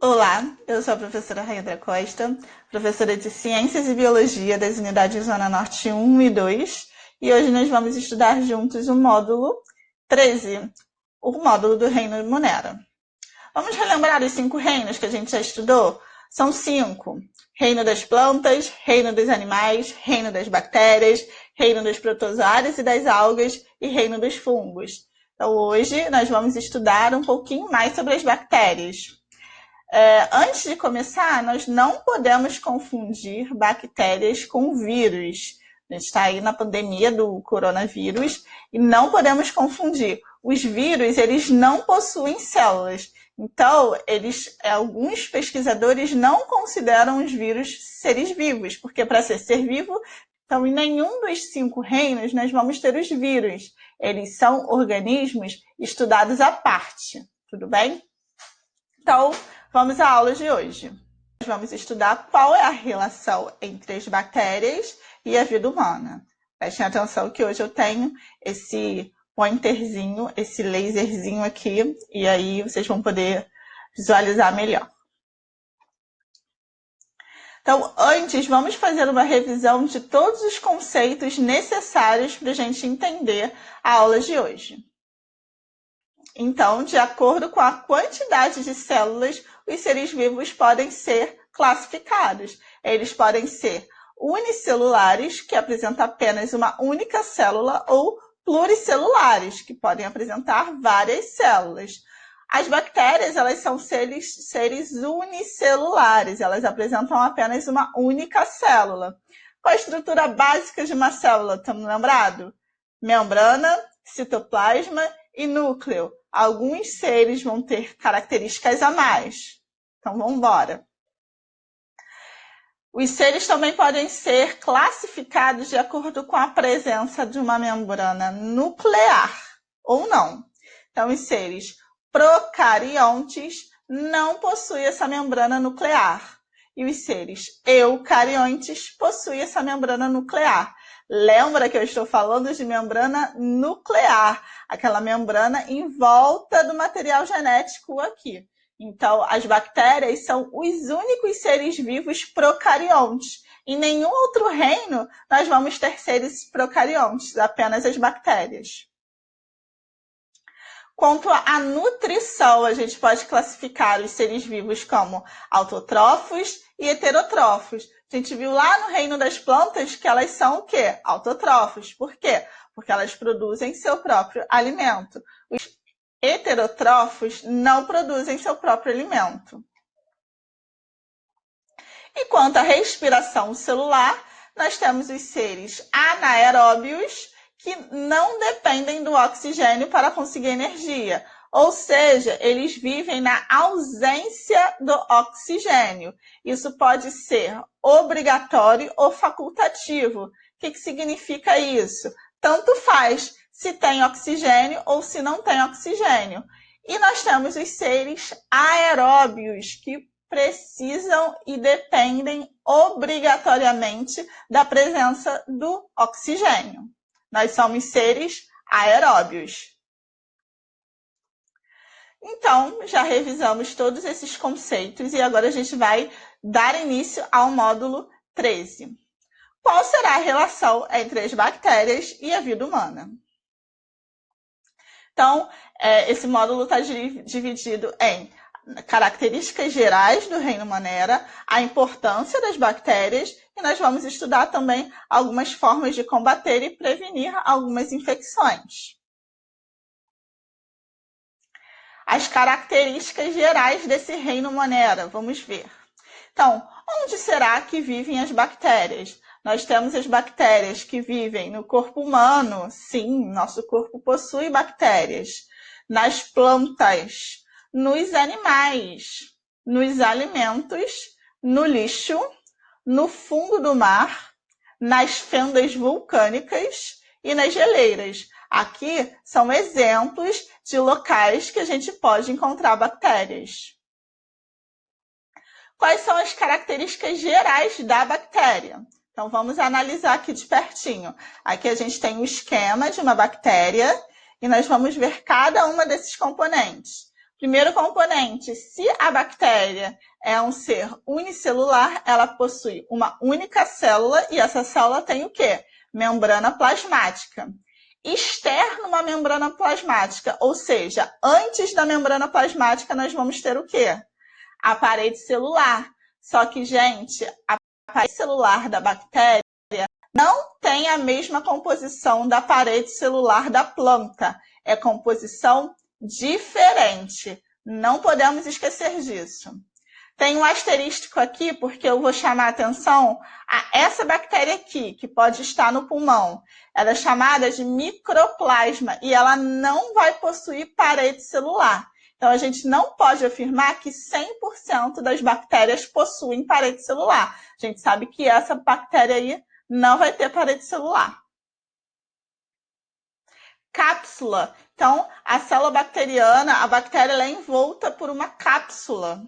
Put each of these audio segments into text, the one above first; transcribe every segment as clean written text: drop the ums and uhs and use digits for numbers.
Olá, eu sou a professora Raíra Costa, professora de Ciências e Biologia das unidades Zona Norte 1 e 2, e hoje nós vamos estudar juntos o módulo 13, o módulo do Reino Monera. Vamos relembrar os 5 reinos que a gente já estudou? São 5. Reino das plantas, reino dos animais, reino das bactérias, reino dos protozoários e das algas e reino dos fungos. Então hoje nós vamos estudar um pouquinho mais sobre as bactérias. Antes de começar, nós não podemos confundir bactérias com vírus. A gente está aí na pandemia do coronavírus e não podemos confundir. Os vírus, eles não possuem células. Então, alguns pesquisadores não consideram os vírus seres vivos, porque para ser vivo, então em nenhum dos 5 reinos nós vamos ter os vírus. Eles são organismos estudados à parte, tudo bem? Então, vamos à aula de hoje. Nós vamos estudar qual é a relação entre as bactérias e a vida humana. Prestem atenção que hoje eu tenho esse pointerzinho, esse laserzinho aqui, e aí vocês vão poder visualizar melhor. Então, antes, vamos fazer uma revisão de todos os conceitos necessários para a gente entender a aula de hoje. Então, de acordo com a quantidade de células, os seres vivos podem ser classificados. Eles podem ser unicelulares, que apresentam apenas uma única célula, ou pluricelulares, que podem apresentar várias células. As bactérias, elas são seres unicelulares, elas apresentam apenas uma única célula. Qual a estrutura básica de uma célula? Estamos lembrados? Membrana, citoplasma e núcleo. Alguns seres vão ter características a mais. Então, vamos embora. Os seres também podem ser classificados de acordo com a presença de uma membrana nuclear ou não. Então, os seres procariontes não possuem essa membrana nuclear. E os seres eucariontes possuem essa membrana nuclear. Lembra que eu estou falando de membrana nuclear, aquela membrana em volta do material genético aqui. Então, as bactérias são os únicos seres vivos procariontes. Em nenhum outro reino nós vamos ter seres procariontes, apenas as bactérias. Quanto à nutrição, a gente pode classificar os seres vivos como autotrófos e heterotrófos. A gente viu lá no reino das plantas que elas são o quê? Autotrófos. Por quê? Porque elas produzem seu próprio alimento. Os heterotrófos não produzem seu próprio alimento. E quanto à respiração celular, nós temos os seres anaeróbios, que não dependem do oxigênio para conseguir energia. Ou seja, eles vivem na ausência do oxigênio. Isso pode ser obrigatório ou facultativo. O que significa isso? Tanto faz se tem oxigênio ou se não tem oxigênio. E nós temos os seres aeróbios, que precisam e dependem obrigatoriamente da presença do oxigênio. Nós somos seres aeróbios. Então, já revisamos todos esses conceitos e agora a gente vai dar início ao módulo 13. Qual será a relação entre as bactérias e a vida humana? Então, esse módulo está dividido em características gerais do reino Monera, a importância das bactérias, e nós vamos estudar também algumas formas de combater e prevenir algumas infecções. As características gerais desse reino Monera, vamos ver. Então, onde será que vivem as bactérias? Nós temos as bactérias que vivem no corpo humano. Sim, nosso corpo possui bactérias. Nas plantas, nos animais, nos alimentos, no lixo, no fundo do mar, nas fendas vulcânicas e nas geleiras. Aqui são exemplos de locais que a gente pode encontrar bactérias. Quais são as características gerais da bactéria? Então, vamos analisar aqui de pertinho. Aqui a gente tem um esquema de uma bactéria e nós vamos ver cada uma desses componentes. Primeiro componente, se a bactéria é um ser unicelular, ela possui uma única célula e essa célula tem o quê? Membrana plasmática. Externo uma membrana plasmática, ou seja, antes da membrana plasmática nós vamos ter o quê? A parede celular. Só que, gente, a parede celular da bactéria não tem a mesma composição da parede celular da planta. É composição diferente. Não podemos esquecer disso. Tem um asterístico aqui, porque eu vou chamar a atenção a essa bactéria aqui, que pode estar no pulmão. Ela é chamada de microplasma e ela não vai possuir parede celular. Então, a gente não pode afirmar que 100% das bactérias possuem parede celular. A gente sabe que essa bactéria aí não vai ter parede celular. Cápsula. Então, a célula bacteriana, a bactéria ela é envolta por uma cápsula.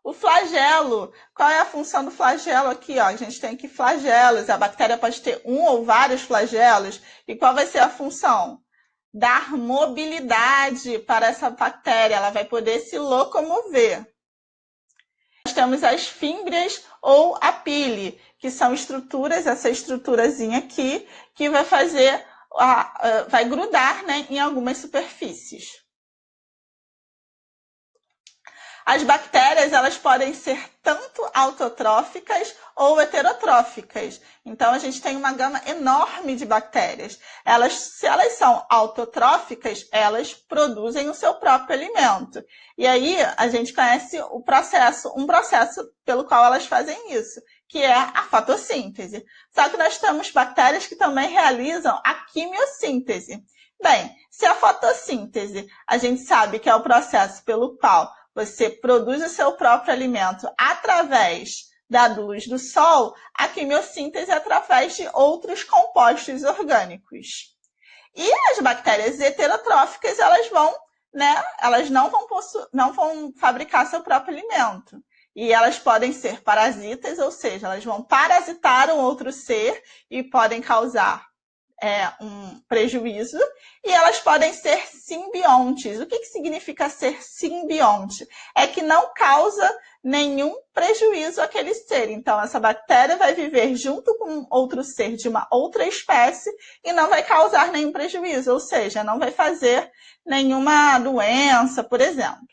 O flagelo. Qual é a função do flagelo aqui? Ó? A gente tem aqui flagelos. A bactéria pode ter um ou vários flagelos. E qual vai ser a função? Dar mobilidade para essa bactéria. Ela vai poder se locomover. Nós temos as fímbrias ou a pile, que são estruturas, essa estruturazinha aqui, que vai fazer, vai grudar, né, em algumas superfícies. As bactérias, elas podem ser tanto autotróficas ou heterotróficas. Então, a gente tem uma gama enorme de bactérias. Se elas são autotróficas, elas produzem o seu próprio alimento. E aí, a gente conhece um processo pelo qual elas fazem isso, que é a fotossíntese. Só que nós temos bactérias que também realizam a quimiossíntese. Bem, se a fotossíntese, a gente sabe que é o processo pelo qual você produz o seu próprio alimento através da luz do sol, a quimiossíntese é através de outros compostos orgânicos. E as bactérias heterotróficas, elas não vão fabricar seu próprio alimento. E elas podem ser parasitas, ou seja, elas vão parasitar um outro ser e podem causar um prejuízo, e elas podem ser simbiontes. O que significa ser simbionte? É que não causa nenhum prejuízo àquele ser. Então, essa bactéria vai viver junto com outro ser de uma outra espécie e não vai causar nenhum prejuízo, ou seja, não vai fazer nenhuma doença, por exemplo.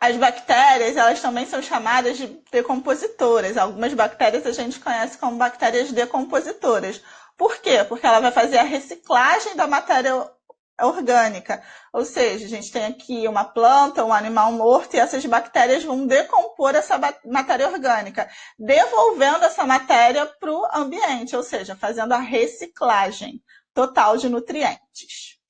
As bactérias, elas também são chamadas de decompositoras. Algumas bactérias a gente conhece como bactérias decompositoras. Por quê? Porque ela vai fazer a reciclagem da matéria orgânica. Ou seja, a gente tem aqui uma planta, um animal morto, e essas bactérias vão decompor essa matéria orgânica, devolvendo essa matéria para o ambiente, ou seja, fazendo a reciclagem total de nutrientes.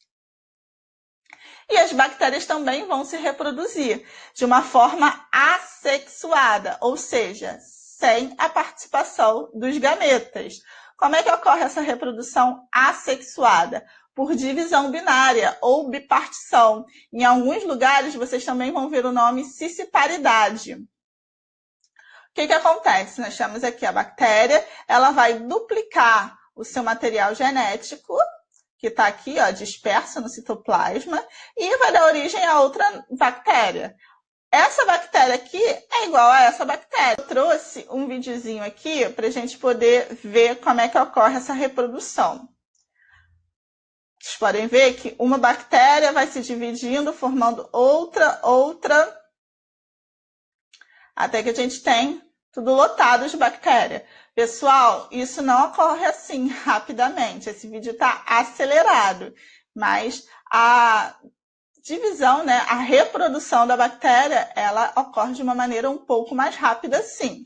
E as bactérias também vão se reproduzir de uma forma assexuada, ou seja, sem a participação dos gametas. Como é que ocorre essa reprodução assexuada? Por divisão binária ou bipartição. Em alguns lugares, vocês também vão ver o nome cisparidade. O que acontece? Nós temos aqui a bactéria, ela vai duplicar o seu material genético, que está aqui, ó, disperso no citoplasma, e vai dar origem a outra bactéria. Essa bactéria aqui é igual a essa bactéria. Eu trouxe um videozinho aqui para a gente poder ver como é que ocorre essa reprodução. Vocês podem ver que uma bactéria vai se dividindo, formando outra, até que a gente tem tudo lotado de bactéria. Pessoal, isso não ocorre assim rapidamente. Esse vídeo está acelerado, mas a divisão, né, a reprodução da bactéria, ela ocorre de uma maneira um pouco mais rápida, sim.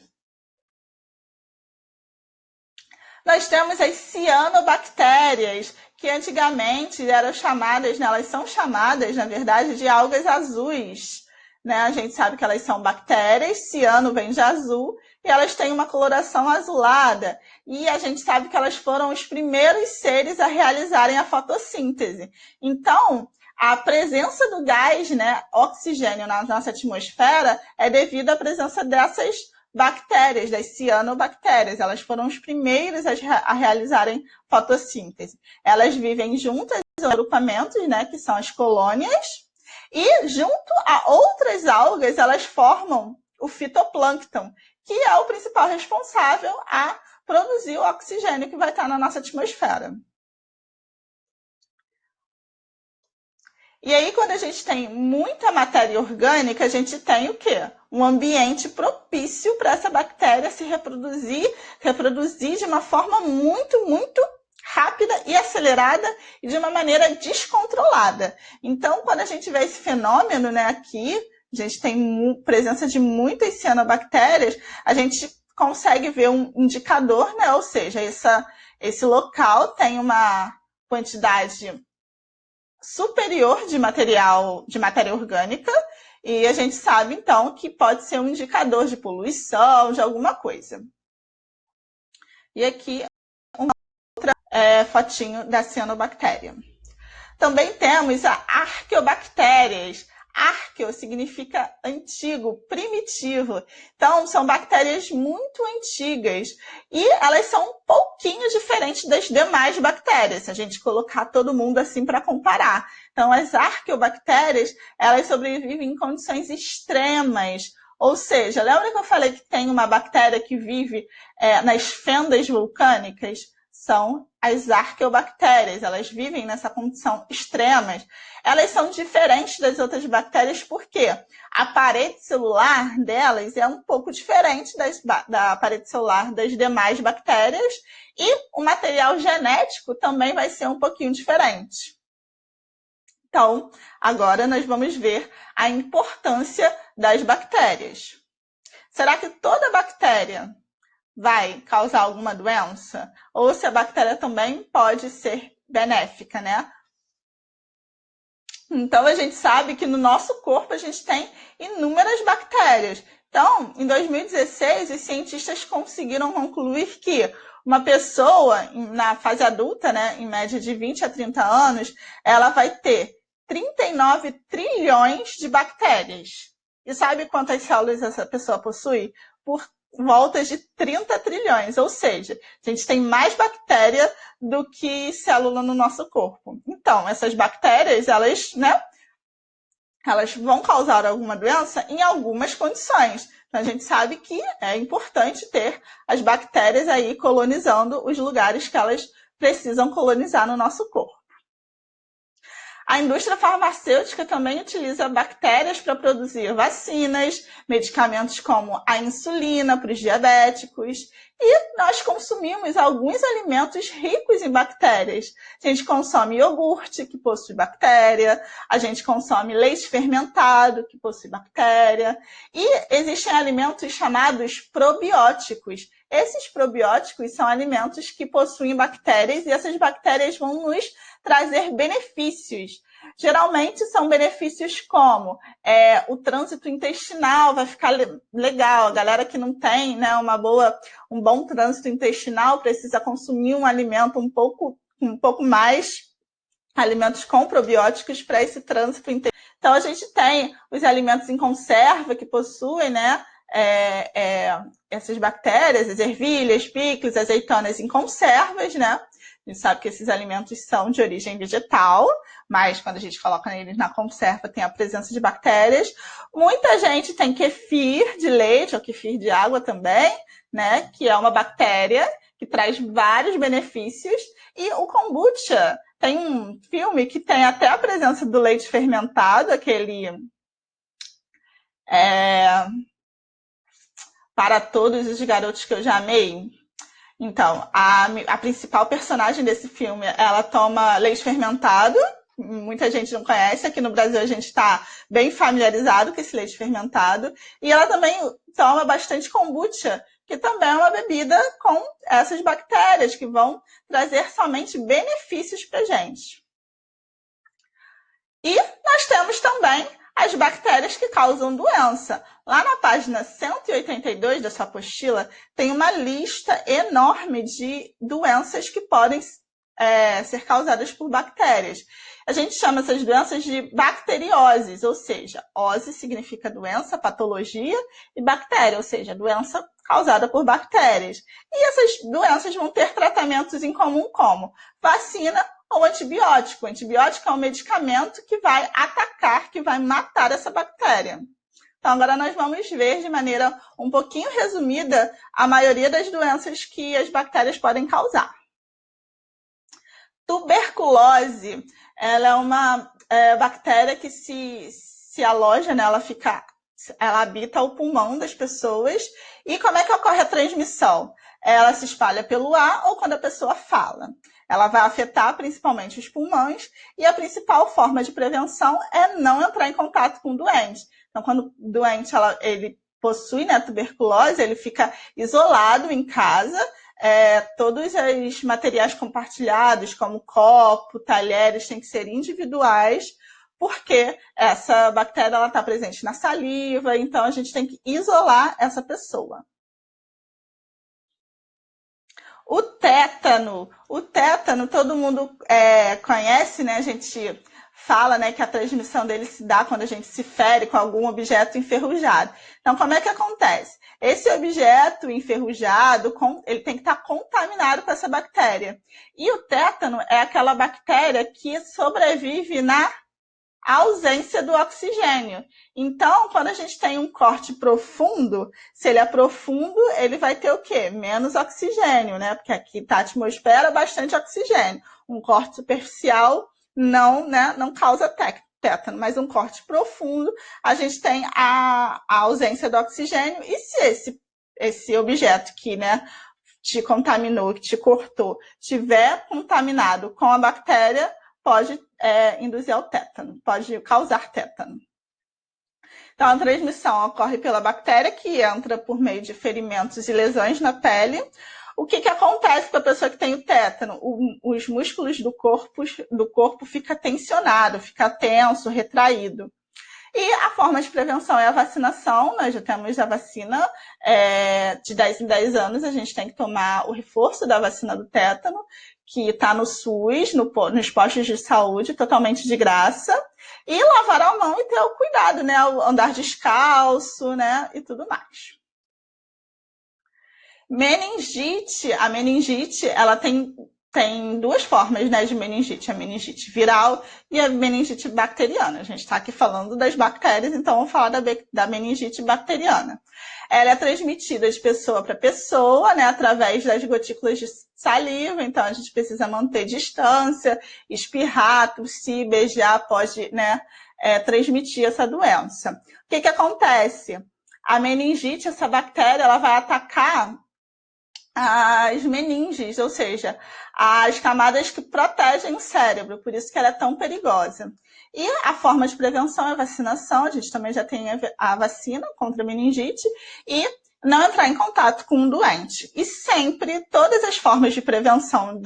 Nós temos as cianobactérias, que antigamente eram chamadas, né, elas são chamadas, na verdade, de algas azuis. Né? A gente sabe que elas são bactérias, ciano vem de azul, e elas têm uma coloração azulada. E a gente sabe que elas foram os primeiros seres a realizarem a fotossíntese. Então, a presença do gás, né, oxigênio na nossa atmosfera é devido à presença dessas bactérias, das cianobactérias. Elas foram os primeiros a realizarem fotossíntese. Elas vivem juntas em agrupamentos, né, que são as colônias, e junto a outras algas, elas formam o fitoplâncton, que é o principal responsável a produzir o oxigênio que vai estar na nossa atmosfera. E aí, quando a gente tem muita matéria orgânica, a gente tem o quê? Um ambiente propício para essa bactéria se reproduzir de uma forma muito rápida e acelerada e de uma maneira descontrolada. Então, quando a gente vê esse fenômeno, né, aqui, a gente tem presença de muitas cianobactérias, a gente consegue ver um indicador, né, ou seja, esse local tem uma quantidade superior de matéria orgânica, e a gente sabe, então, que pode ser um indicador de poluição, de alguma coisa. E aqui, uma outra fotinho da cianobactéria. Também temos a arqueobactérias. Arqueo significa antigo, primitivo. Então, são bactérias muito antigas. E elas são um pouquinho diferentes das demais bactérias, se a gente colocar todo mundo assim para comparar. Então, as arqueobactérias, elas sobrevivem em condições extremas. Ou seja, lembra que eu falei que tem uma bactéria que vive nas fendas vulcânicas? São as arqueobactérias, elas vivem nessa condição extrema. Elas são diferentes das outras bactérias porque a parede celular delas é um pouco diferente da parede celular das demais bactérias e o material genético também vai ser um pouquinho diferente. Então, agora nós vamos ver a importância das bactérias. Será que toda bactéria vai causar alguma doença? Ou se a bactéria também pode ser benéfica, né? Então, a gente sabe que no nosso corpo a gente tem inúmeras bactérias. Então, em 2016, os cientistas conseguiram concluir que uma pessoa na fase adulta, né, em média de 20 a 30 anos, ela vai ter 39 trilhões de bactérias. E sabe quantas células essa pessoa possui? Por volta de 30 trilhões, ou seja, a gente tem mais bactéria do que célula no nosso corpo. Então, essas bactérias, elas vão causar alguma doença em algumas condições. Então, a gente sabe que é importante ter as bactérias aí colonizando os lugares que elas precisam colonizar no nosso corpo. A indústria farmacêutica também utiliza bactérias para produzir vacinas, medicamentos como a insulina para os diabéticos. E nós consumimos alguns alimentos ricos em bactérias. A gente consome iogurte, que possui bactéria. A gente consome leite fermentado, que possui bactéria. E existem alimentos chamados probióticos. Esses probióticos são alimentos que possuem bactérias e essas bactérias vão nos trazer benefícios. Geralmente são benefícios como o trânsito intestinal vai ficar legal. A galera que não tem, né, um bom trânsito intestinal precisa consumir um alimento um pouco mais, alimentos com probióticos para esse trânsito intestinal. Então, a gente tem os alimentos em conserva que possuem, né, essas bactérias, as ervilhas, picles, azeitonas em conservas, né? A gente sabe que esses alimentos são de origem vegetal, mas quando a gente coloca eles na conserva, tem a presença de bactérias. Muita gente tem kefir de leite ou kefir de água também, né? Que é uma bactéria que traz vários benefícios. E o kombucha, tem um filme que tem até a presença do leite fermentado, aquele Para Todos os Garotos que Eu Já Amei. Então, a principal personagem desse filme, ela toma leite fermentado. Muita gente não conhece. Aqui no Brasil a gente está bem familiarizado com esse leite fermentado. E ela também toma bastante kombucha, que também é uma bebida com essas bactérias que vão trazer somente benefícios para a gente. E nós temos também as bactérias que causam doença. Lá na página 182 da sua apostila, tem uma lista enorme de doenças que podem ser causadas por bactérias. A gente chama essas doenças de bacterioses, ou seja, ose significa doença, patologia, e bactéria, ou seja, doença causada por bactérias. E essas doenças vão ter tratamentos em comum como vacina ou antibiótico. O antibiótico é um medicamento que vai atacar, que vai matar essa bactéria. Então, agora nós vamos ver de maneira um pouquinho resumida a maioria das doenças que as bactérias podem causar. Tuberculose, ela é uma bactéria que se aloja, né? Ela habita o pulmão das pessoas. E como é que ocorre a transmissão? Ela se espalha pelo ar ou quando a pessoa fala. Ela vai afetar principalmente os pulmões e a principal forma de prevenção é não entrar em contato com o doente. Então, quando o doente ele possui, né, tuberculose, ele fica isolado em casa. Todos os materiais compartilhados, como copo, talheres, têm que ser individuais, porque essa bactéria está presente na saliva, então a gente tem que isolar essa pessoa. O tétano todo mundo conhece, né? A gente fala, né, que a transmissão dele se dá quando a gente se fere com algum objeto enferrujado. Então, como é que acontece? Esse objeto enferrujado, ele tem que estar contaminado com essa bactéria. E o tétano é aquela bactéria que sobrevive na ausência do oxigênio. Então, quando a gente tem um corte profundo, se ele é profundo, ele vai ter o quê? Menos oxigênio, né? Porque aqui está a atmosfera, bastante oxigênio. Um corte superficial não causa tétano, mas um corte profundo, a gente tem a ausência do oxigênio. E se esse objeto que, né, te contaminou, que te cortou, tiver contaminado com a bactéria, pode induzir ao tétano, pode causar tétano. Então, a transmissão ocorre pela bactéria, que entra por meio de ferimentos e lesões na pele. O que acontece com a pessoa que tem o tétano? Os músculos do corpo ficam tensionados, fica tenso, retraído. E a forma de prevenção é a vacinação. Nós já temos a vacina de 10 em 10 anos, a gente tem que tomar o reforço da vacina do tétano, que está no SUS, nos postos de saúde, totalmente de graça. E lavar a mão e ter o cuidado, né? Andar descalço, né? E tudo mais. Meningite, a meningite, ela tem duas formas, né, de meningite, a meningite viral e a meningite bacteriana. A gente está aqui falando das bactérias, então vamos falar da meningite bacteriana. Ela é transmitida de pessoa para pessoa, né, através das gotículas de saliva, então a gente precisa manter distância, espirrar, tossir, beijar, pode, né, transmitir essa doença. O que acontece? A meningite, essa bactéria, ela vai atacar as meninges, ou seja, as camadas que protegem o cérebro, por isso que ela é tão perigosa. E a forma de prevenção é a vacinação, a gente também já tem a vacina contra a meningite, e não entrar em contato com um doente. E sempre, todas as formas de prevenção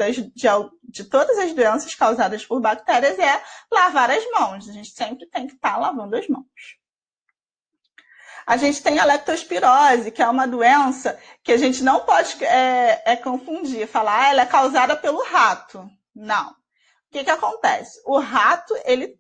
de todas as doenças causadas por bactérias é lavar as mãos. A gente sempre tem que estar lavando as mãos. A gente tem a leptospirose, que é uma doença que a gente não pode confundir, falar, ela é causada pelo rato. Não. O que acontece? O rato, ele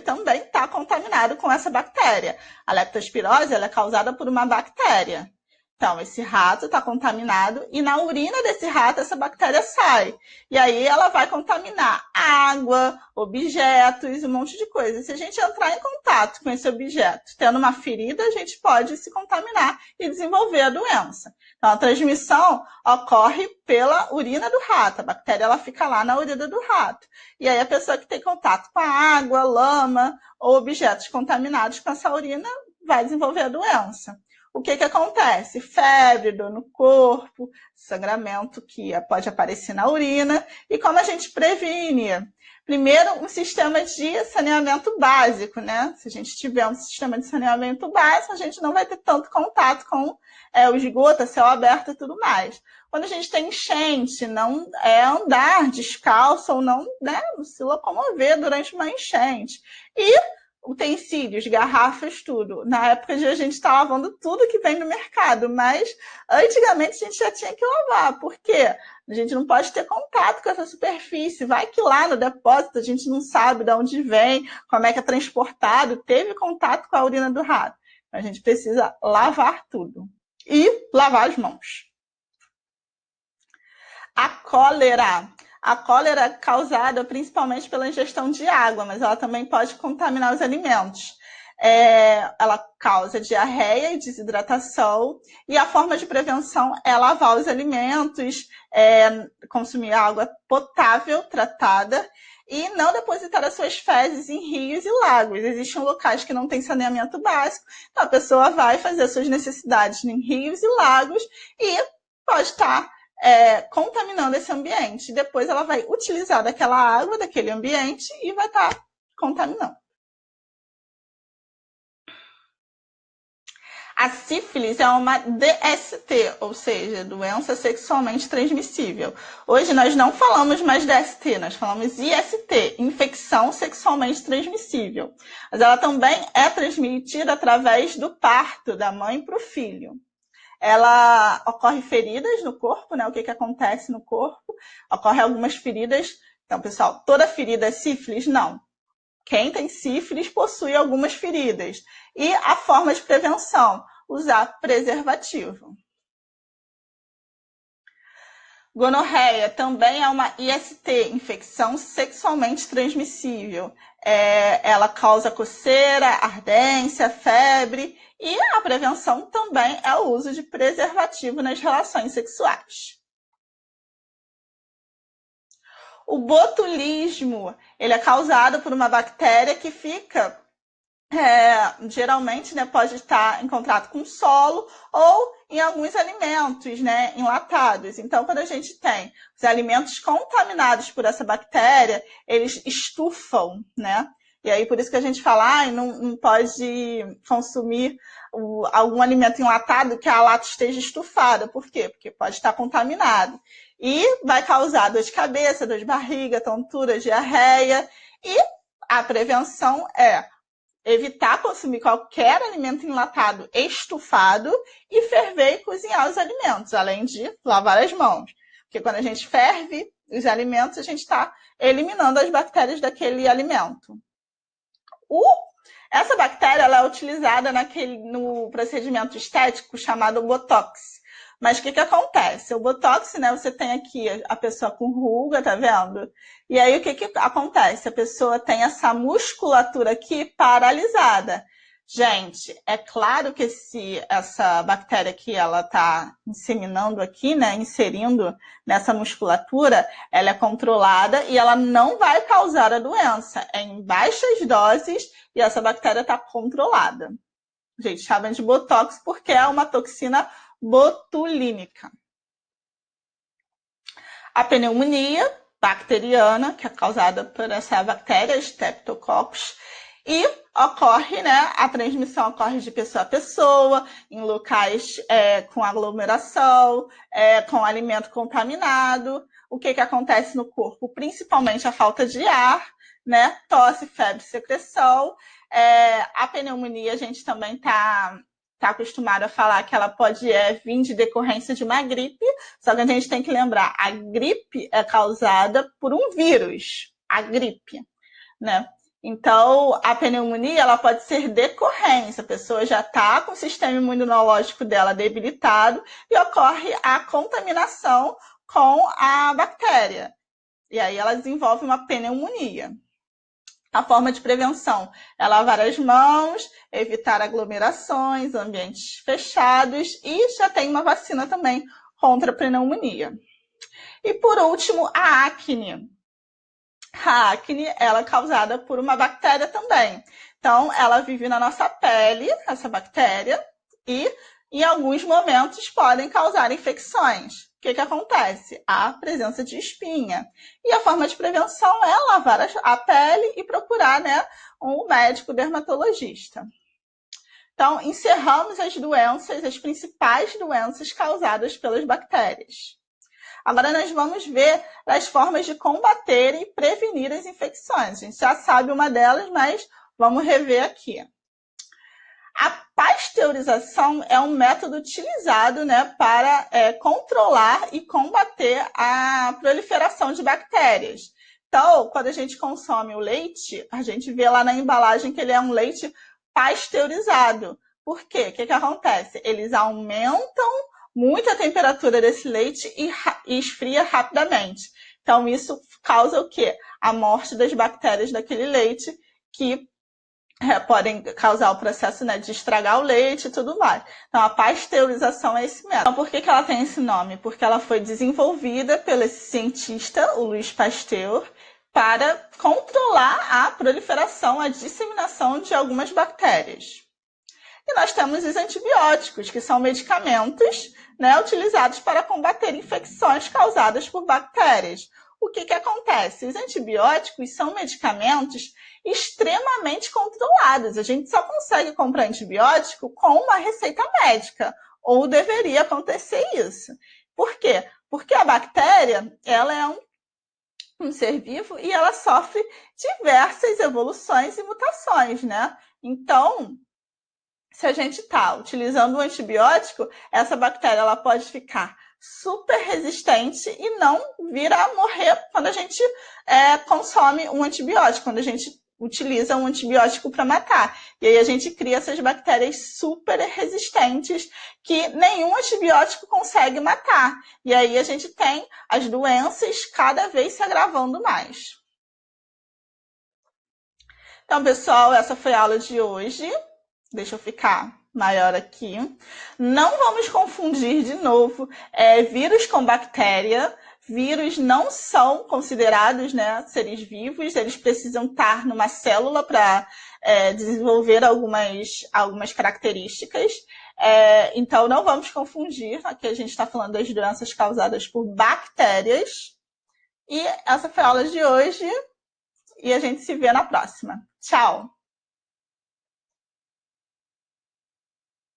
também está contaminado com essa bactéria. A leptospirose, ela é causada por uma bactéria. Então, esse rato está contaminado e na urina desse rato essa bactéria sai. E aí ela vai contaminar água, objetos, um monte de coisa. Se a gente entrar em contato com esse objeto, tendo uma ferida, a gente pode se contaminar e desenvolver a doença. Então, a transmissão ocorre pela urina do rato. A bactéria ela fica lá na urina do rato. E aí a pessoa que tem contato com a água, lama ou objetos contaminados com essa urina vai desenvolver a doença. O que acontece? Febre, dor no corpo, sangramento que pode aparecer na urina. E como a gente previne? Primeiro, um sistema de saneamento básico, né? Se a gente tiver um sistema de saneamento básico, a gente não vai ter tanto contato com o esgoto, céu aberto e tudo mais. Quando a gente tem enchente, não andar descalço ou não, né, se locomover durante uma enchente. E utensílios, garrafas, tudo. Na época de hoje a gente está lavando tudo que vem no mercado, mas antigamente a gente já tinha que lavar. Por quê? A gente não pode ter contato com essa superfície. Vai que lá no depósito a gente não sabe de onde vem, como é que é transportado, teve contato com a urina do rato. A gente precisa lavar tudo. E lavar as mãos. A cólera. A cólera é causada principalmente pela ingestão de água, mas ela também pode contaminar os alimentos. Ela causa diarreia e desidratação, e a forma de prevenção é lavar os alimentos, consumir água potável, tratada, e não depositar as suas fezes em rios e lagos. Existem locais que não têm saneamento básico, então a pessoa vai fazer as suas necessidades em rios e lagos e pode estar contaminando esse ambiente. Depois ela vai utilizar daquela água, daquele ambiente, e vai estar contaminando. A sífilis é uma DST, ou seja, doença sexualmente transmissível. Hoje nós não falamos mais DST, nós falamos IST, infecção sexualmente transmissível. Mas ela também é transmitida através do parto da mãe para o filho. Ela ocorre feridas no corpo, né? O que acontece no corpo? Ocorre algumas feridas. Então, pessoal, toda ferida é sífilis? Não. Quem tem sífilis possui algumas feridas. E a forma de prevenção, usar preservativo. Gonorreia também é uma IST, infecção sexualmente transmissível. Ela causa coceira, ardência, febre, e a prevenção também é o uso de preservativo nas relações sexuais. O botulismo, ele é causado por uma bactéria que fica, geralmente, né, pode estar em contato com o solo ou em alguns alimentos, né, enlatados. Então, quando a gente tem os alimentos contaminados por essa bactéria, eles estufam, né? E aí, por isso que a gente fala, não pode consumir algum alimento enlatado que a lata esteja estufada. Por quê? Porque pode estar contaminado. E vai causar dor de cabeça, dor de barriga, tontura, diarreia. E a prevenção é evitar consumir qualquer alimento enlatado estufado e ferver e cozinhar os alimentos, além de lavar as mãos. Porque quando a gente ferve os alimentos, a gente está eliminando as bactérias daquele alimento. Essa bactéria ela é utilizada no procedimento estético chamado Botox. Mas o que acontece? O Botox, né, você tem aqui a pessoa com ruga, tá vendo? E aí o que acontece? A pessoa tem essa musculatura aqui paralisada. Gente, é claro que essa bactéria aqui, ela tá inseminando aqui, né, inserindo nessa musculatura, ela é controlada e ela não vai causar a doença. É em baixas doses e essa bactéria está controlada. A gente chama de Botox porque é uma toxina botulínica. A pneumonia bacteriana, que é causada por essa bactéria, Streptococcus, e ocorre, né, a transmissão ocorre de pessoa a pessoa, em locais com aglomeração, com alimento contaminado. O que acontece no corpo? Principalmente a falta de ar, né, tosse, febre, secreção. A pneumonia a gente também está acostumado a falar que ela pode vir de decorrência de uma gripe, só que a gente tem que lembrar, a gripe é causada por um vírus, a gripe, né? Então, a pneumonia ela pode ser decorrência, a pessoa já está com o sistema imunológico dela debilitado e ocorre a contaminação com a bactéria. E aí ela desenvolve uma pneumonia. A forma de prevenção é lavar as mãos, evitar aglomerações, ambientes fechados e já tem uma vacina também contra a pneumonia. E por último, a acne. A acne ela é causada por uma bactéria também. Então, ela vive na nossa pele, essa bactéria, e em alguns momentos podem causar infecções. O que acontece? A presença de espinha. E a forma de prevenção é lavar a pele e procurar, né, um médico dermatologista. Então, encerramos as doenças, as principais doenças causadas pelas bactérias. Agora nós vamos ver as formas de combater e prevenir as infecções. A gente já sabe uma delas, mas Vamos rever aqui. A pasteurização é um método utilizado, né, para controlar e combater a proliferação de bactérias. Então, quando a gente consome o leite, a gente vê lá na embalagem que ele é um leite pasteurizado. Por quê? O que acontece? Eles aumentam muito a temperatura desse leite e esfria rapidamente. Então, isso causa o quê? A morte das bactérias daquele leite, que podem causar o processo, né, de estragar o leite e tudo mais. Então, a pasteurização é esse método. Então, por que ela tem esse nome? Porque ela foi desenvolvida pelo esse cientista, o Louis Pasteur, para controlar a proliferação, a disseminação de algumas bactérias. E nós temos os antibióticos, que são medicamentos, né, utilizados para combater infecções causadas por bactérias. O que acontece? Os antibióticos são medicamentos extremamente controlados. A gente só consegue comprar antibiótico com uma receita médica, ou deveria acontecer isso. Por quê? Porque a bactéria, ela é um ser vivo e ela sofre diversas evoluções e mutações, né? Então, se a gente está utilizando um antibiótico, essa bactéria ela pode ficar super resistente e não vir a morrer quando a gente consome um antibiótico, quando a gente utiliza um antibiótico para matar. E aí a gente cria essas bactérias super resistentes que nenhum antibiótico consegue matar. E aí a gente tem as doenças cada vez se agravando mais. Então, pessoal, essa foi a aula de hoje. Deixa eu ficar maior aqui. Não vamos confundir de novo vírus com bactéria. Vírus não são considerados, né, seres vivos, eles precisam estar numa célula para desenvolver algumas características. Então, não vamos confundir. Aqui a gente está falando das doenças causadas por bactérias. E essa foi a aula de hoje. E a gente se vê na próxima. Tchau!